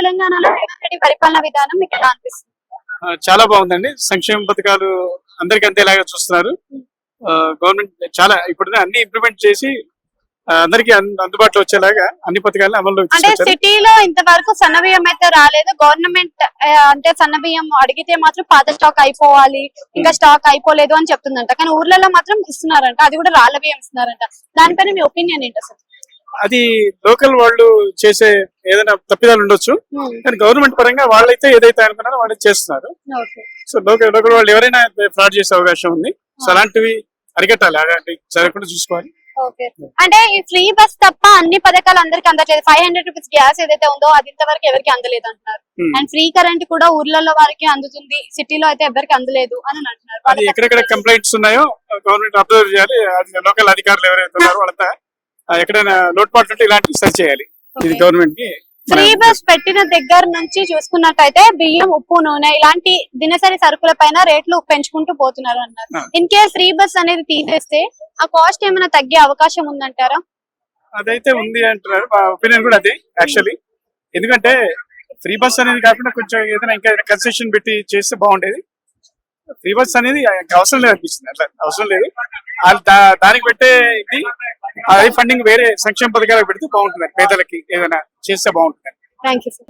తెలంగాణలో రేవంత్ రెడ్డి పరిపాలన విధానం మీకు ఎలా అనిపిస్తుంది? చాలా బాగుందండి. సంక్షేమ పథకాలు అందరికి అందేలాగా చూస్తున్నారు. గవర్నమెంట్ చాలా ఇప్పుడు అన్ని ఇంప్లిమెంట్ చేసి అందరికి అందుబాటులో వచ్చేలాగా అన్ని పథకాలను అమల్లో అంటే సిటీలో ఇంతవరకు సన్నబియ్యం అయితే రాలేదు. గవర్నమెంట్ అంటే సన్నబియ్యం అడిగితే మాత్రం పాత స్టాక్ అయిపోవాలి, ఇంకా స్టాక్ అయిపోలేదు అని చెప్తుందంట. కానీ ఊర్లలో మాత్రం ఇస్తున్నారంట, అది కూడా రాళ్ళ బియ్యం ఇస్తున్నారంట. దానిపైన మీ ఒపీనియన్ ఏంటి అసలు? అది లోకల్ వాళ్ళు చేసే ఏదైనా తప్పిదాలు ఉండొచ్చు, కానీ గవర్నమెంట్ పరంగా వాళ్ళైతే ఏదైతే అనుకున్నారో వాళ్ళు చేస్తున్నారు. సో లోకల్ వాళ్ళు ఎవరైనా ఫ్రాడ్ చేసే అవకాశం ఉంది. సో అలాంటివి అరికట్టాలి, అలాంటి జరగకుండా చూసుకోవాలి. అంటే ఈ ఫ్రీ బస్ తప్ప అన్ని పథకాలు అందరికి అందట్లేదు. 500 రూపీస్ గ్యాస్ ఏదైతే ఉందో అది ఇంతవరకు ఎవరికి అందలేదు అంటున్నారు. అండ్ ఫ్రీ కరెంట్ కూడా ఊర్లలో వారికి అందుతుంది, సిటీలో అయితే ఎవరికి అందలేదు అని అంటున్నారు. అది ఎక్కడెక్కడ కంప్లైంట్స్ ఉన్నాయో గవర్నమెంట్ అబ్జర్వ్ చేయాలి. లోకల్ అధికారులు ఎవరైతే ఉన్నారో వాళ్ళంతా ఎక్కడైనా లోటుపాట్లు ఉంటే ఇలాంటివి సరి చేయాలి. ఇది గవర్నమెంట్ కి. ఫ్రీ బస్ పెట్టిన దగ్గర నుంచి చూసుకున్నట్టయితే బియ్యం, ఉప్పు, నూనె ఇలాంటి దినసరి సరుకుల పైన రేట్లు పెంచుకుంటూ పోతున్నారు అన్నారు. ఇన్ కేస్ ఫ్రీ బస్ అనేది తీసేస్తే ఆ కాస్ట్ ఏమైనా తగ్గే అవకాశం ఉందంటారా? అదైతే ఉంది అంటున్నారు. మా ఒపీనియన్ కూడా అదే యాక్చువల్లీ. ఎందుకంటే ఫ్రీ బస్ అనేది కాకుండా కొంచెం ఏదైనా ఇంకా కన్సెషన్ పెట్టి చేస్తే బాగుండేది. ఫ్రీ బస్ అనేది అవసరం లేదు అనిపిస్తుంది. అట్లా అవసరం లేదు. దానికి పెట్టే ఇది అదే ఫండింగ్ వేరే సంక్షేమ పథకాలకు పెడితే బాగుంటుంది. పేదలకి ఏదైనా చేస్తే బాగుంటుంది. Thank you sir.